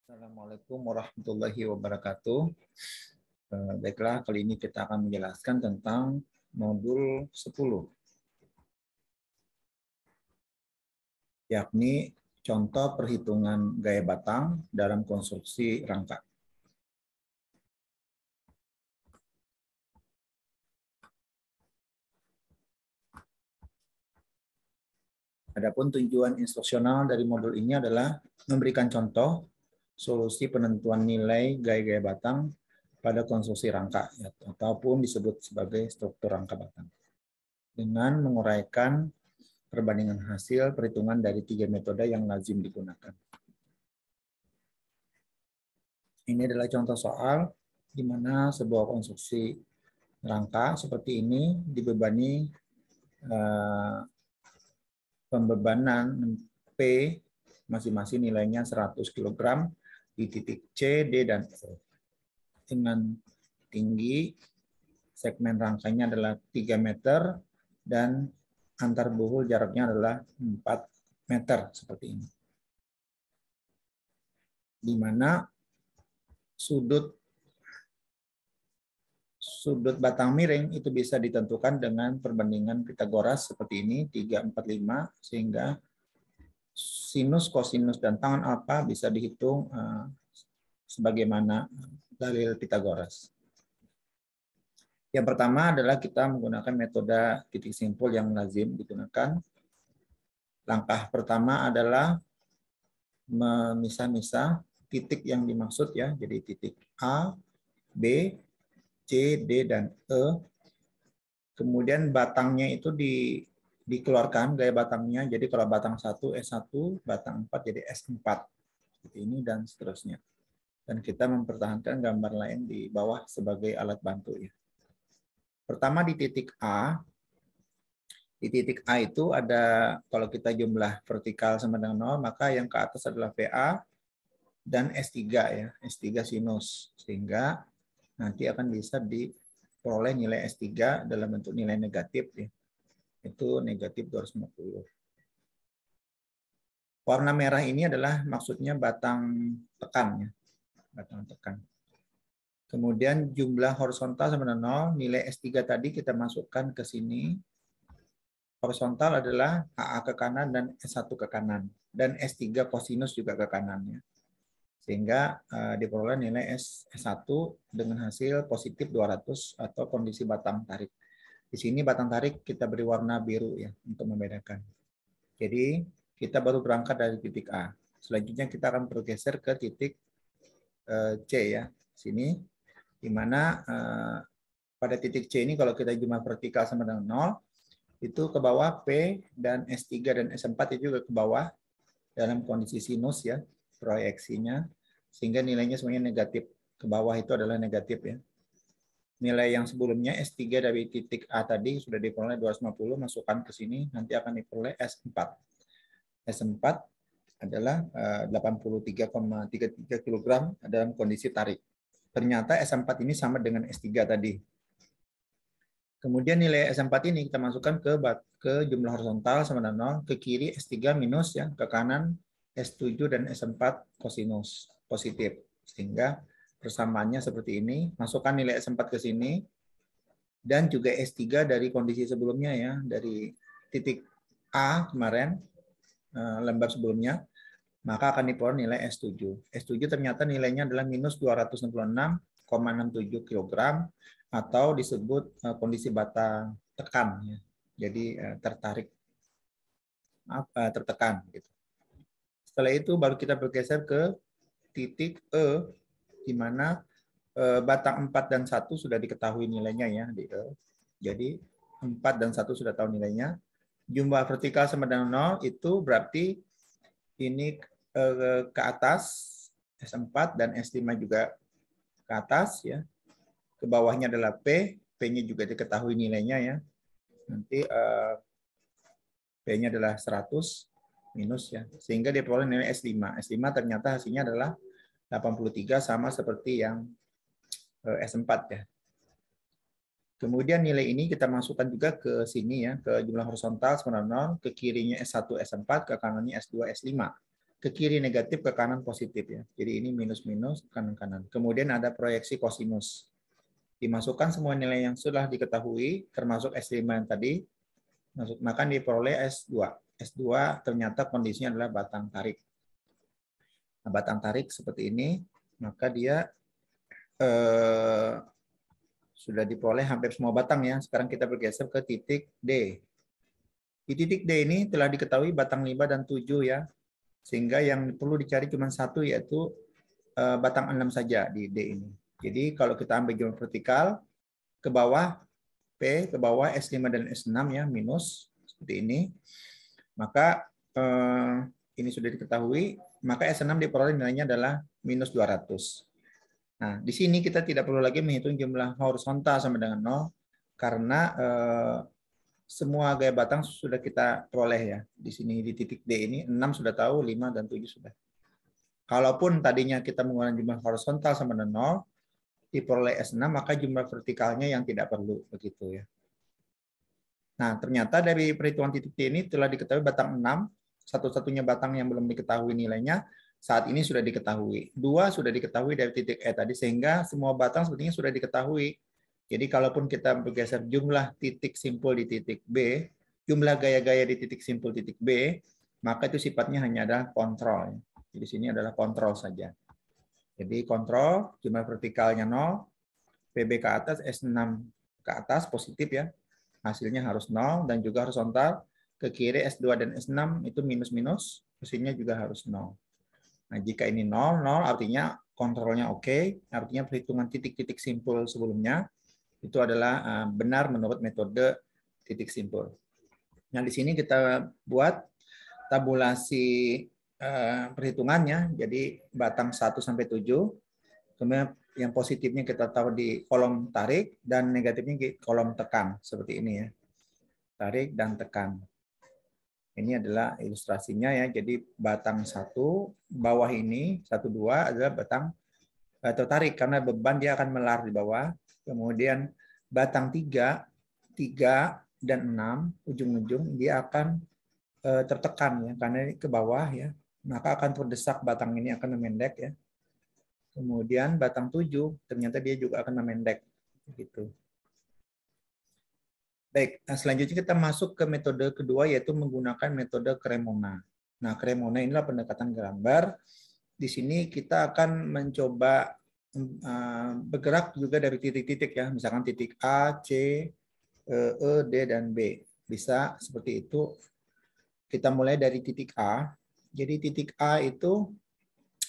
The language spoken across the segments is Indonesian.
Assalamualaikum warahmatullahi wabarakatuh. Baiklah, kali ini kita akan menjelaskan tentang modul 10, yakni contoh perhitungan gaya batang dalam konstruksi rangka. Adapun tujuan instruksional dari modul ini adalah memberikan contoh solusi penentuan nilai gaya-gaya batang pada konstruksi rangka, ataupun disebut sebagai struktur rangka batang, dengan menguraikan perbandingan hasil perhitungan dari 3 metode yang lazim digunakan. Ini adalah contoh soal di mana sebuah konstruksi rangka seperti ini dibebani pembebanan P masing-masing nilainya 100 kg di titik C, D, dan E. Dengan tinggi segmen rangkanya adalah 3 meter dan antar buhul jaraknya adalah 4 meter seperti ini. Di mana sudut batang miring itu bisa ditentukan dengan perbandingan Pitagoras seperti ini, 3, 4, 5, sehingga sinus, kosinus, dan tangan alfa bisa dihitung sebagaimana dalil Pitagoras. Yang pertama adalah kita menggunakan metode titik simpul yang lazim digunakan. Langkah pertama adalah memisah-misah titik yang dimaksud ya, jadi titik A, B, C, D, dan E. Kemudian batangnya itu dikeluarkan gaya batangnya. Jadi kalau batang 1 S1, batang 4 jadi S4. Seperti ini dan seterusnya. Dan kita mempertahankan gambar lain di bawah sebagai alat bantu ya. Pertama di titik A. Di titik A itu ada, kalau kita jumlah vertikal sama dengan 0, maka yang ke atas adalah VA dan S3 ya, S3 sinus. Sehingga nanti akan bisa diperoleh nilai S3 dalam bentuk nilai negatif ya. Itu negatif 250. Warna merah ini adalah maksudnya batang tekan ya. Batang tekan. Kemudian jumlah horizontal sama dengan 0, nilai S3 tadi kita masukkan ke sini. Horizontal adalah AA ke kanan dan S1 ke kanan. Dan S3 kosinus juga ke kanannya. Sehingga diperoleh nilai S1 dengan hasil positif 200 atau kondisi batang tarik. Di sini batang tarik kita beri warna biru ya untuk membedakan. Jadi kita baru berangkat dari titik A. Selanjutnya kita akan bergeser ke titik C ya. Sini di mana pada titik C ini kalau kita jumlah vertikal sama dengan 0, itu ke bawah P dan S3 dan S4 itu juga ke bawah dalam kondisi sinus ya, proyeksinya, sehingga nilainya semuanya negatif. Ke bawah itu adalah negatif ya. Nilai yang sebelumnya S3 dari titik A tadi sudah diperoleh 250, masukkan ke sini, nanti akan diperoleh S4. S4 adalah 83,33 kg dalam kondisi tarik. Ternyata S4 ini sama dengan S3 tadi. Kemudian nilai S4 ini kita masukkan ke jumlah horizontal sama dengan 0, ke kiri S3 minus ya, ke kanan S7 dan S4 kosinus positif. Sehingga persamaannya seperti ini, masukkan nilai S4 ke sini dan juga S3 dari kondisi sebelumnya ya, dari titik A kemarin lembar sebelumnya, maka akan diperoleh nilai S7. S7 ternyata nilainya adalah minus 266,67 kg atau disebut kondisi batang tekan ya. Jadi tertarik, tertekan gitu. Setelah itu baru kita bergeser ke titik E di mana batang 4 dan 1 sudah diketahui nilainya ya di E. Jadi 4 dan 1 sudah tahu nilainya. Jumlah vertikal sama dengan 0 itu berarti ini ke atas S4 dan S5 juga ke atas ya. Ke bawahnya adalah P, P-nya juga diketahui nilainya ya. Nanti P-nya adalah 100 minus ya. Sehingga dia peroleh nilai S5. S5 ternyata hasilnya adalah 83 sama seperti yang S4 ya. Kemudian nilai ini kita masukkan juga ke sini ya, ke jumlah horizontal sama 0, ke kirinya S1, S4, ke kanannya S2, S5. ke kiri negatif, ke kanan positif ya. Jadi ini minus-minus, kanan-kanan. Kemudian ada proyeksi kosinus. Dimasukkan semua nilai yang sudah diketahui, termasuk S5 yang tadi, maka diperoleh S2. S2 ternyata kondisinya adalah batang tarik. Nah, batang tarik seperti ini, maka dia sudah diperoleh hampir semua batang ya. Sekarang kita bergeser ke titik D. Di titik D ini telah diketahui batang 5 dan 7 ya. Sehingga yang perlu dicari cuma satu, yaitu batang 6 saja di D ini. Jadi kalau kita ambil jumlah vertikal, ke bawah P, ke bawah S5 dan S6 ya, minus, seperti ini. Maka ini sudah diketahui, maka S6 diperoleh nilainya adalah minus 200. Nah, di sini kita tidak perlu lagi menghitung jumlah horizontal sama dengan 0, karena semua gaya batang sudah kita peroleh ya. Di sini di titik D ini 6 sudah tahu, 5 dan 7 sudah. Kalaupun tadinya kita menggunakan jumlah horizontal sama dengan 0, diperoleh S6, maka jumlah vertikalnya yang tidak perlu begitu ya. Nah, ternyata dari perhitungan titik D ini telah diketahui batang 6, satu-satunya batang yang belum diketahui nilainya saat ini sudah diketahui. 2 sudah diketahui dari titik E tadi, sehingga semua batang sepertinya sudah diketahui. Jadi kalaupun kita bergeser jumlah titik simpul di titik B, jumlah gaya-gaya di titik simpul titik B, maka itu sifatnya hanya adalah kontrol. Jadi sini adalah kontrol saja. Jadi kontrol, jumlah vertikalnya 0, PB ke atas, S6 ke atas, positif ya. Hasilnya harus 0, dan juga horizontal ke kiri S2 dan S6 itu minus-minus, hasilnya juga harus 0. Nah, jika ini 0, 0 artinya kontrolnya oke, artinya perhitungan titik-titik simpul sebelumnya itu adalah benar menurut metode titik simpul. Nah, di sini kita buat tabulasi perhitungannya, jadi batang 1 sampai 7, kemudian yang positifnya kita taruh di kolom tarik dan negatifnya di kolom tekan, seperti ini ya. Tarik dan tekan. Ini adalah ilustrasinya ya. Jadi batang 1 bawah ini 1 2 adalah batang atau tarik karena beban dia akan melar di bawah. Kemudian batang 3 dan 6 ujung-ujung dia akan tertekan ya karena ini ke bawah ya. Maka akan terdesak batang ini akan memendek ya. Kemudian batang 7 ternyata dia juga akan memendek gitu. Baik, nah selanjutnya kita masuk ke metode kedua yaitu menggunakan metode Cremona. Nah, Cremona inilah pendekatan gambar. Di sini kita akan mencoba bergerak juga dari titik-titik ya, misalkan titik A, C, E, D, dan B. Bisa seperti itu. Kita mulai dari titik A. Jadi titik A itu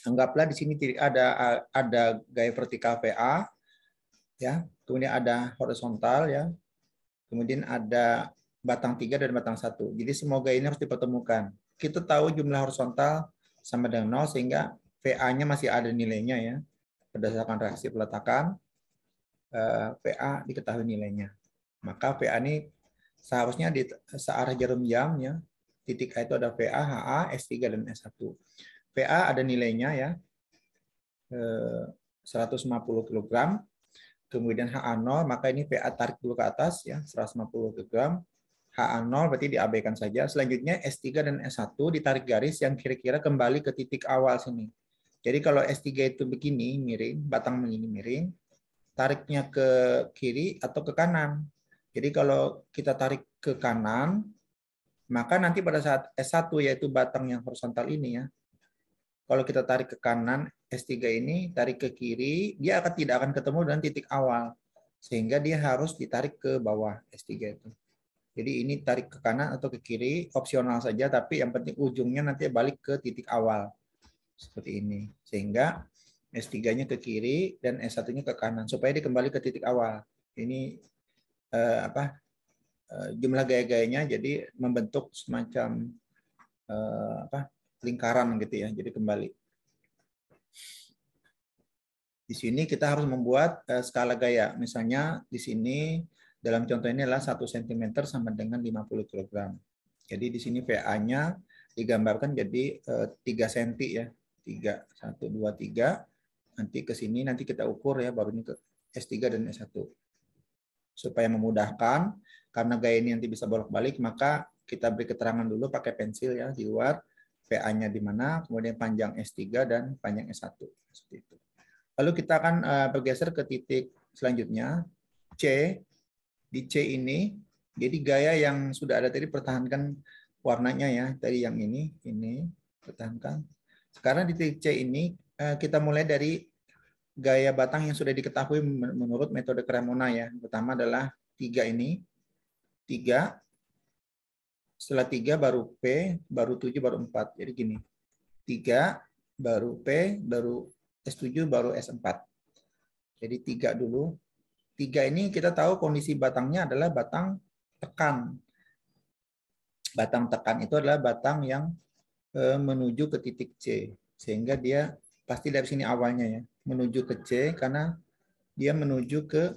anggaplah di sini titik ada gaya vertikal VA ya, kemudian ada horizontal ya. Kemudian ada batang 3 dan batang 1. Jadi semua gaya ini harus dipertemukan. Kita tahu jumlah horizontal sama dengan 0 sehingga VA-nya masih ada nilainya ya. Berdasarkan reaksi peletakan VA diketahui nilainya. Maka VA ini seharusnya di searah jarum jam ya. Titik A itu ada VA, HA, S3 dan S1. VA ada nilainya ya. 150 kg. Kemudian HA0, maka ini PA tarik dulu ke atas ya, 150 kg. HA0 berarti diabaikan saja. Selanjutnya S3 dan S1 ditarik garis yang kira-kira kembali ke titik awal sini. Jadi kalau S3 itu begini, miring, batang begini miring, tariknya ke kiri atau ke kanan. Jadi kalau kita tarik ke kanan, maka nanti pada saat S1 yaitu batang yang horizontal ini ya, kalau kita tarik ke kanan, S3 ini tarik ke kiri, dia tidak akan ketemu dengan titik awal. Sehingga dia harus ditarik ke bawah S3 itu. Jadi ini tarik ke kanan atau ke kiri, opsional saja, tapi yang penting ujungnya nanti balik ke titik awal. Seperti ini. Sehingga S3-nya ke kiri dan S1-nya ke kanan. Supaya dia kembali ke titik awal. Ini jumlah gaya-gayanya jadi membentuk semacam lingkaran gitu ya. Jadi kembali. Di sini kita harus membuat skala gaya. Misalnya di sini dalam contoh ini adalah 1 cm sama dengan 50 kg. Jadi di sini VA-nya digambarkan jadi 3 cm ya. 3, 1, 2, 3. Nanti ke sini nanti kita ukur ya, baru ini ke S3 dan S1. Supaya memudahkan, karena gaya ini nanti bisa bolak-balik, maka kita beri keterangan dulu pakai pensil ya di luar. PA-nya di mana, kemudian panjang S3 dan panjang S1. Seperti itu. Lalu kita akan bergeser ke titik selanjutnya, C. Di C ini, jadi gaya yang sudah ada tadi pertahankan warnanya ya. Tadi yang ini pertahankan. Sekarang di titik C ini, kita mulai dari gaya batang yang sudah diketahui menurut metode Cremona ya. Pertama adalah 3 ini. 3, setelah 3 baru P, baru 7, baru 4. Jadi gini, 3, baru P, baru S7, baru S4. Jadi 3 dulu. 3 ini kita tahu kondisi batangnya adalah batang tekan. Batang tekan itu adalah batang yang menuju ke titik C. Sehingga dia pasti dari sini awalnya ya. Menuju ke C karena dia menuju ke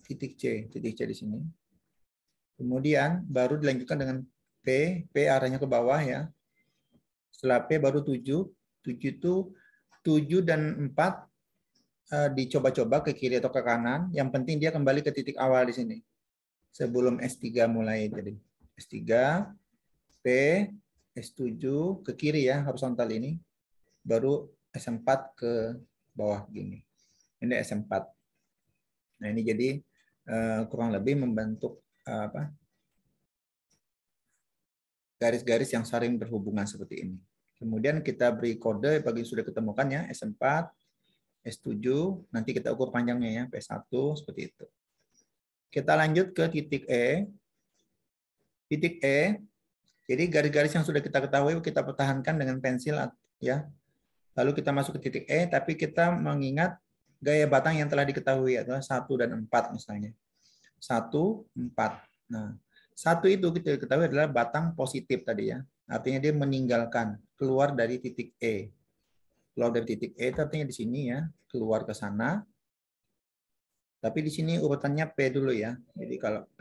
titik C. Titik C di sini. Kemudian baru dilanjutkan dengan P. P arahnya ke bawah ya. Setelah P baru 7. 7 itu 7 dan 4 dicoba-coba ke kiri atau ke kanan. Yang penting dia kembali ke titik awal di sini. Sebelum S3 mulai. Jadi S3, P, S7 ke kiri ya, horizontal ini. Baru S4 ke bawah gini. Ini S4. Nah ini jadi kurang lebih membentuk garis-garis yang saling berhubungan seperti ini. Kemudian kita beri kode bagi sudah ketemukan ya, S4, S7, nanti kita ukur panjangnya ya, P1, seperti itu. Kita lanjut ke titik E. Titik E, jadi garis-garis yang sudah kita ketahui kita pertahankan dengan pensil ya. Lalu kita masuk ke titik E, tapi kita mengingat gaya batang yang telah diketahui adalah 1 dan 4 misalnya. 1, 4. Nah, 1 itu kita ketahui adalah batang positif tadi ya. Artinya dia meninggalkan, keluar dari titik E. Keluar dari titik E itu artinya di sini ya, keluar ke sana. Tapi di sini urutannya P dulu ya. Jadi kalau P,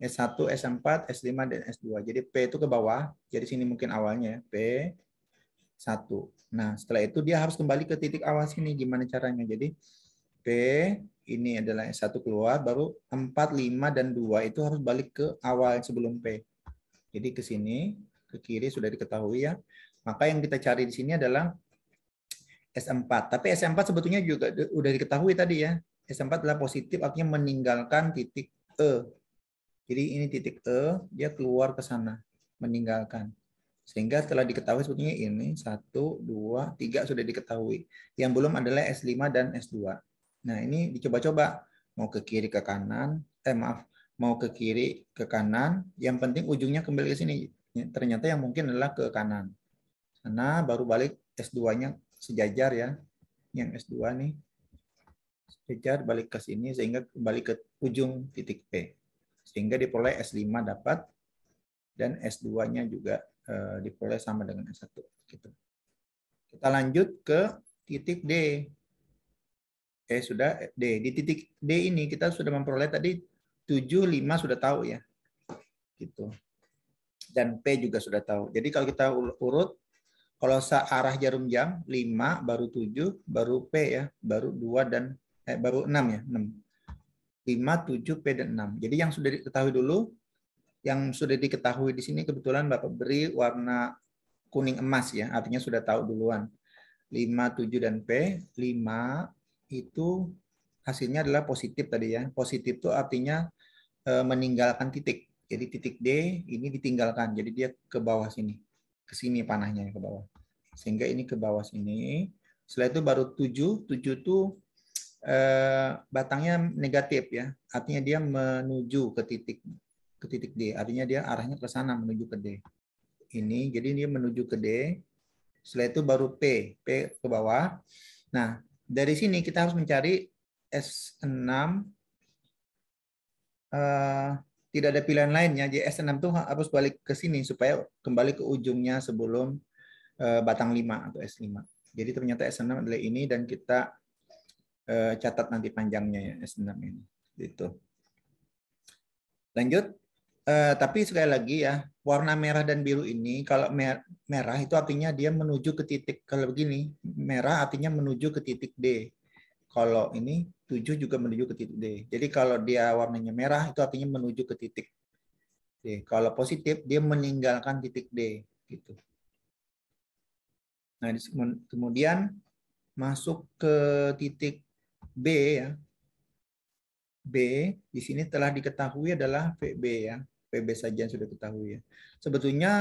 S1, S4, S5, dan S2. Jadi P itu ke bawah. Jadi sini mungkin awalnya ya. P1. Nah, setelah itu dia harus kembali ke titik awal sini. Gimana caranya? Jadi P ini adalah S1 keluar, baru 4, 5, dan 2 itu harus balik ke awal sebelum P. Jadi ke sini, ke kiri sudah diketahui ya. Maka yang kita cari di sini adalah S4. Tapi S4 sebetulnya juga udah diketahui tadi ya. S4 adalah positif, artinya meninggalkan titik E. Jadi ini titik E, dia keluar ke sana, meninggalkan. Sehingga setelah diketahui sebetulnya ini 1, 2, 3 sudah diketahui. Yang belum adalah S5 dan S2. Nah ini dicoba-coba. Mau ke kiri ke kanan, mau ke kiri ke kanan, yang penting ujungnya kembali ke sini. Ternyata yang mungkin adalah ke kanan. Karena baru balik S2-nya sejajar ya. Yang S2 nih. Sejajar balik ke sini sehingga kembali ke ujung titik P. Sehingga diperoleh S5 dapat dan S2-nya juga diperoleh sama dengan S1. Gitu. Kita lanjut ke titik D. Sudah D. Di titik D ini kita sudah memperoleh tadi 7, 5 sudah tahu ya. Gitu. Dan P juga sudah tahu. Jadi kalau kita urut, kalau searah jarum jam, 5, baru 7, baru P ya, baru 2 dan baru 6 ya, 6. 5, 7, P, dan 6. Jadi yang sudah diketahui dulu, yang sudah diketahui di sini kebetulan Bapak beri warna kuning emas ya, artinya sudah tahu duluan. 5, 7, dan P. 5 itu hasilnya adalah positif tadi ya. Positif itu artinya meninggalkan titik. Jadi titik D ini ditinggalkan. Jadi dia ke bawah sini. Ke sini panahnya ke bawah. Sehingga ini ke bawah sini. Setelah itu baru 7. 7 itu batangnya negatif ya. Artinya dia menuju ke titik D. Artinya dia arahnya ke sana menuju ke D. Ini jadi dia menuju ke D. Setelah itu baru P. P ke bawah. Nah, dari sini kita harus mencari S6 tidak ada pilihan lainnya. Jadi S6 itu harus balik ke sini supaya kembali ke ujungnya sebelum batang 5 atau S5. Jadi ternyata S6 adalah ini dan kita catat nanti panjangnya ya S6 ini. Gitu. Lanjut. Tapi sekali lagi ya, warna merah dan biru ini kalau merah itu artinya dia menuju ke titik, kalau begini, merah artinya menuju ke titik D. Kalau ini 7 juga menuju ke titik D. Jadi kalau dia warnanya merah itu artinya menuju ke titik D. Kalau positif dia meninggalkan titik D gitu. Nah, kemudian masuk ke titik B ya. B di sini telah diketahui adalah VB ya. VB saja yang sudah diketahui ya. Sebetulnya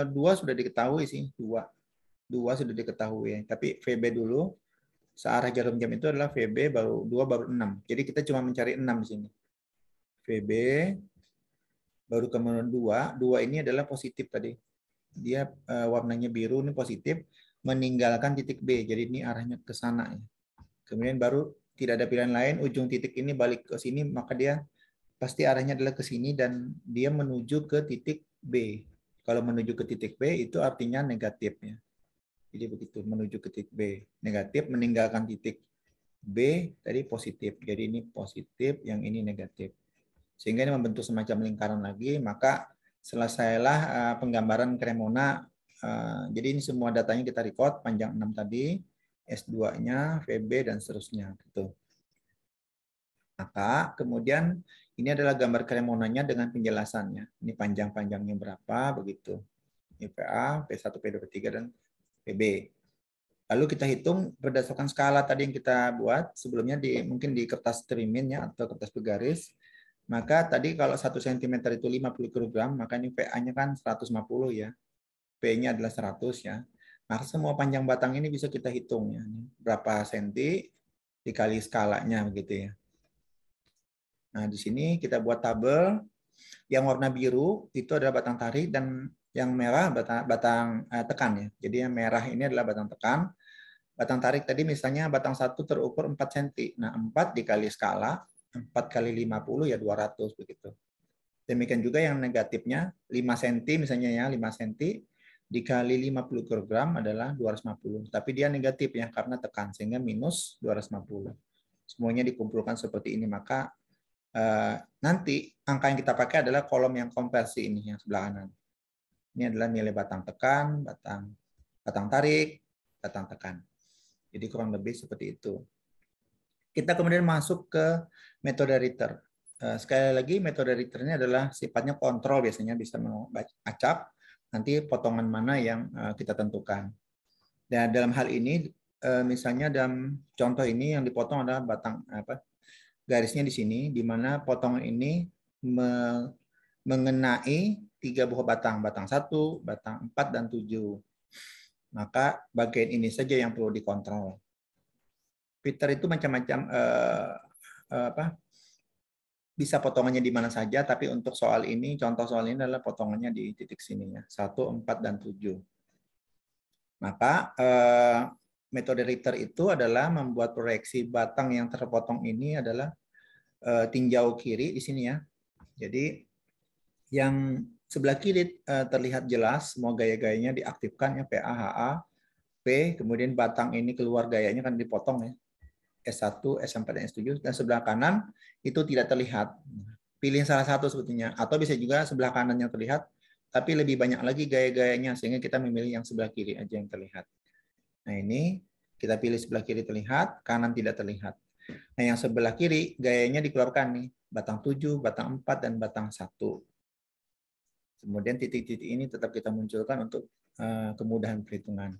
dua sudah diketahui sih, dua sudah diketahui ya. Tapi VB dulu searah jarum jam itu adalah VB baru 2 baru 6. Jadi kita cuma mencari 6 di sini. VB baru kemudian 2. 2 ini adalah positif tadi. Dia warnanya biru ini positif meninggalkan titik B. Jadi ini arahnya ke sana ya. Kemudian baru tidak ada pilihan lain, ujung titik ini balik ke sini, maka dia pasti arahnya adalah ke sini dan dia menuju ke titik B. Kalau menuju ke titik B itu artinya negatif ya. Jadi begitu, menuju ke titik B. Negatif meninggalkan titik B tadi positif. Jadi ini positif, yang ini negatif. Sehingga ini membentuk semacam lingkaran lagi, maka selesailah penggambaran Cremona. Jadi ini semua datanya kita record, panjang 6 tadi, S2-nya, VB, dan seterusnya. Gitu. Maka kemudian ini adalah gambar Cremonanya dengan penjelasannya. Ini panjang-panjangnya berapa, begitu. Ini PA, P1, P2, P3, dan PB. Lalu kita hitung berdasarkan skala tadi yang kita buat sebelumnya mungkin di kertas triminnya atau kertas bergaris. Maka tadi kalau 1 cm itu 50 kg, maka ini PA-nya kan 150 ya. P-nya adalah 100 ya. Maka semua panjang batang ini bisa kita hitung ya. Berapa senti dikali skalanya begitu ya. Nah, di sini kita buat tabel. Yang warna biru itu adalah batang tarik dan yang merah batang tekan ya. Jadi yang merah ini adalah batang tekan. Batang tarik tadi misalnya batang 1 terukur 4 cm. Nah, 4 dikali skala, 4 kali 50 ya 200 begitu. Demikian juga yang negatifnya 5 cm misalnya ya, 5 cm dikali 50 kg adalah 250. Tapi dia negatif ya karena tekan sehingga minus 250. Semuanya dikumpulkan seperti ini, maka nanti angka yang kita pakai adalah kolom yang konversi ini yang sebelah kanan. Ini adalah nilai batang tekan, batang tarik, batang tekan. Jadi kurang lebih seperti itu. Kita kemudian masuk ke metode Ritter. Sekali lagi metode Ritter ini adalah sifatnya kontrol, biasanya bisa mengacak nanti potongan mana yang kita tentukan. Dan dalam hal ini misalnya dalam contoh ini yang dipotong adalah batang garisnya di sini, di mana potongan ini mengenai 3 buah batang, batang 1, batang 4, dan 7. Maka bagian ini saja yang perlu dikontrol. Ritter itu macam-macam bisa potongannya di mana saja, tapi untuk soal ini, contoh soal ini adalah potongannya di titik sini ya, 1, 4, dan 7. Maka metode Ritter itu adalah membuat proyeksi batang yang terpotong ini adalah tinjau kiri di sini ya. Jadi yang sebelah kiri terlihat jelas, semua gaya-gayanya diaktifkan ya, PA, HA, P, kemudian batang ini keluar gayanya kan dipotong ya. S1, S4, dan S7, dan sebelah kanan itu tidak terlihat. Pilih salah satu sebetulnya, atau bisa juga sebelah kanan yang terlihat, tapi lebih banyak lagi gaya-gayanya, sehingga kita memilih yang sebelah kiri aja yang terlihat. Nah ini, kita pilih sebelah kiri terlihat, kanan tidak terlihat. Nah yang sebelah kiri, gayanya dikeluarkan nih, batang 7, batang 4, dan batang 1. Kemudian titik-titik ini tetap kita munculkan untuk kemudahan perhitungan.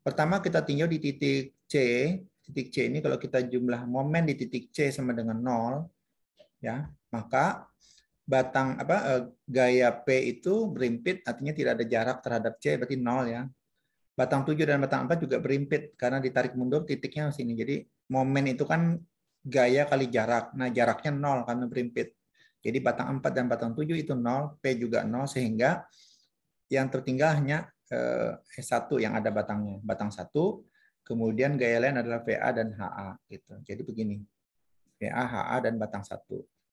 Pertama kita tinjau di titik C. Titik C ini kalau kita jumlah momen di titik C sama dengan 0, ya, maka batang gaya P itu berimpit, artinya tidak ada jarak terhadap C, berarti 0 ya. Batang 7 dan batang 4 juga berimpit karena ditarik mundur titiknya ke sini. Jadi momen itu kan gaya kali jarak. Nah, jaraknya 0 karena berimpit. Jadi batang 4 dan batang 7 itu 0, P juga 0, sehingga yang tertinggal hanya S1 yang ada batangnya. Batang 1, kemudian gaya lain adalah VA dan HA. Gitu. Jadi begini, VA, HA, dan batang 1.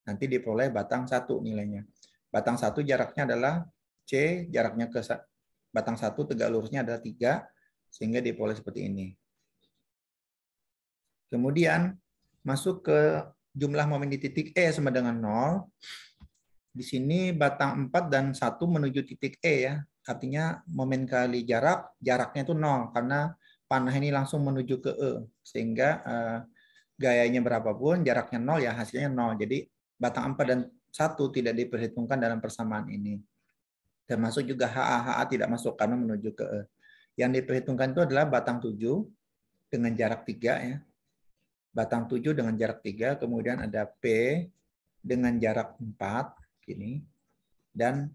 Nanti diperoleh batang 1 nilainya. Batang 1 jaraknya adalah C, jaraknya ke batang 1 tegak lurusnya adalah 3, sehingga diperoleh seperti ini. Kemudian masuk ke jumlah momen di titik E sama dengan 0. Di sini batang 4 dan 1 menuju titik E ya. Artinya momen kali jaraknya itu 0 karena panah ini langsung menuju ke E. Sehingga gayanya berapapun, jaraknya 0 ya hasilnya 0. Jadi batang 4 dan 1 tidak diperhitungkan dalam persamaan ini. Termasuk juga HA tidak masuk karena menuju ke E. Yang diperhitungkan itu adalah batang 7 dengan jarak 3 ya. Batang 7 dengan jarak 3, kemudian ada P dengan jarak 4 gini, dan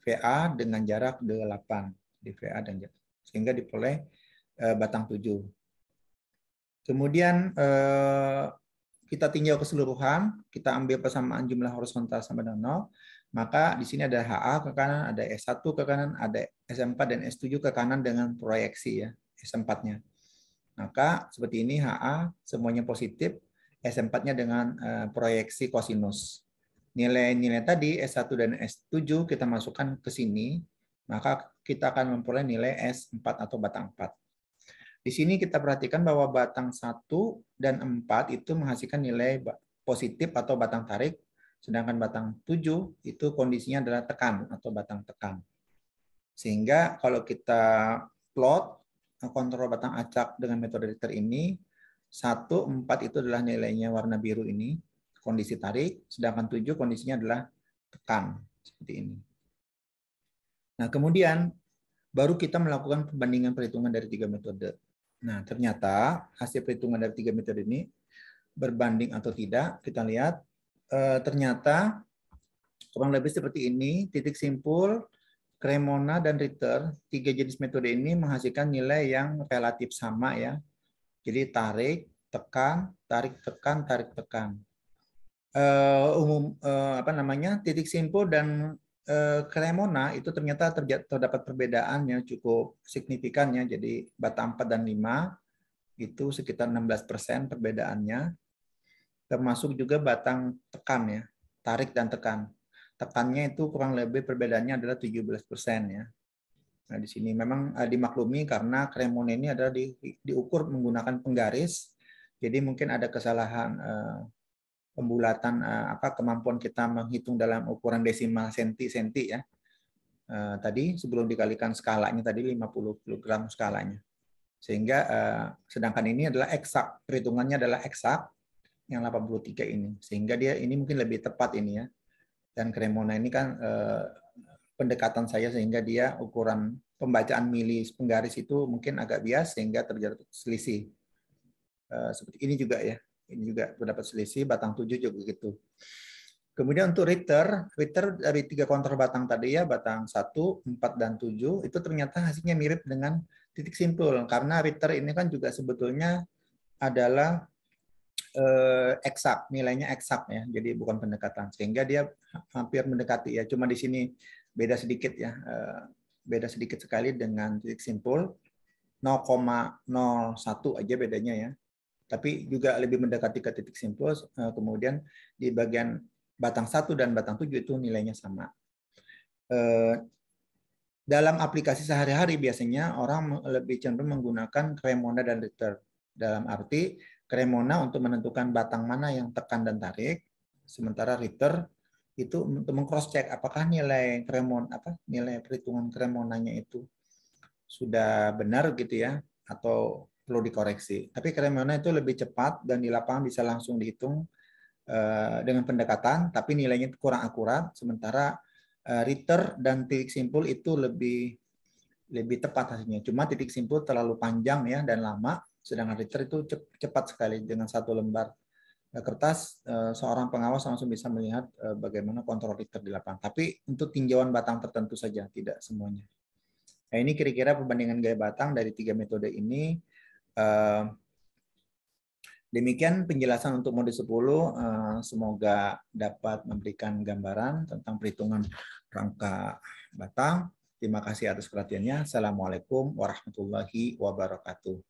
VA dengan jarak 8 di VA dan jarak, sehingga diperoleh batang 7. Kemudian kita tinjau keseluruhan, kita ambil persamaan jumlah horizontal sama dengan 0, maka di sini ada HA ke kanan, ada S1 ke kanan, ada S4 dan S7 ke kanan dengan proyeksi ya, S4-nya. Maka seperti ini HA semuanya positif, S4-nya dengan proyeksi kosinus. Nilai-nilai tadi S1 dan S7 kita masukkan ke sini, maka kita akan memperoleh nilai S4 atau batang 4. Di sini kita perhatikan bahwa batang 1 dan 4 itu menghasilkan nilai positif atau batang tarik, sedangkan batang 7 itu kondisinya adalah tekan atau batang tekan. Sehingga kalau kita plot kontrol batang acak dengan metode Richter ini, 1, 4 itu adalah nilainya warna biru ini, kondisi tarik, sedangkan 7 kondisinya adalah tekan, seperti ini. Nah, kemudian baru kita melakukan perbandingan perhitungan dari 3 metode. Nah, ternyata hasil perhitungan dari 3 metode ini berbanding atau tidak, kita lihat ternyata kurang lebih seperti ini, titik simpul, Cremona, dan Ritter, 3 jenis metode ini menghasilkan nilai yang relatif sama ya. Jadi tarik, tekan, tarik, tekan, tarik, tekan. Titik simpul dan Cremona itu ternyata terdapat perbedaan yang cukup signifikan ya. Jadi batang 4 dan 5 itu sekitar 16% perbedaannya. Termasuk juga batang tekan ya, tarik dan tekan. Tekannya itu kurang lebih perbedaannya adalah 17% ya. Nah, di sini memang dimaklumi karena Cremona ini adalah diukur menggunakan penggaris. Jadi mungkin ada kesalahan pembulatan kemampuan kita menghitung dalam ukuran desimal senti ya. Tadi sebelum dikalikan skalanya tadi 50 kg skalanya. Sehingga sedangkan ini adalah eksak, perhitungannya adalah eksak yang 83 ini. Sehingga dia ini mungkin lebih tepat ini ya. Dan Cremona ini kan pendekatan saya sehingga dia ukuran pembacaan mili penggaris itu mungkin agak bias sehingga terjadi selisih. Seperti ini juga ya. Ini juga terdapat selisih, batang 7 juga begitu. Kemudian untuk Ritter dari 3 kontrol batang tadi ya, batang 1, 4, dan 7, itu ternyata hasilnya mirip dengan titik simpul. Karena Ritter ini kan juga sebetulnya adalah eksak, nilainya eksak ya, jadi bukan pendekatan. Sehingga dia hampir mendekati ya, cuma di sini beda sedikit ya, beda sedikit sekali dengan titik simpul, 0,01 aja bedanya ya. Tapi juga lebih mendekati ke titik simpul, kemudian di bagian batang 1 dan batang 7 itu nilainya sama. Dalam aplikasi sehari-hari biasanya orang lebih cenderung menggunakan Cremona dan Ritter. Dalam arti Cremona untuk menentukan batang mana yang tekan dan tarik, sementara Ritter itu untuk meng-cross check apakah nilai nilai perhitungan Cremonanya itu sudah benar gitu ya atau perlu dikoreksi. Tapi Cremona itu lebih cepat dan di lapangan bisa langsung dihitung dengan pendekatan, tapi nilainya kurang akurat. Sementara Ritter dan titik simpul itu lebih tepat hasilnya. Cuma titik simpul terlalu panjang ya dan lama, sedangkan Ritter itu cepat sekali dengan 1 lembar kertas seorang pengawas langsung bisa melihat bagaimana kontrol Ritter di lapangan. Tapi untuk tinjauan batang tertentu saja, tidak semuanya. Nah, ini kira-kira perbandingan gaya batang dari 3 metode ini. Demikian penjelasan untuk mode 10. Semoga dapat memberikan gambaran tentang perhitungan rangka batang. Terima kasih atas perhatiannya. Assalamualaikum warahmatullahi wabarakatuh.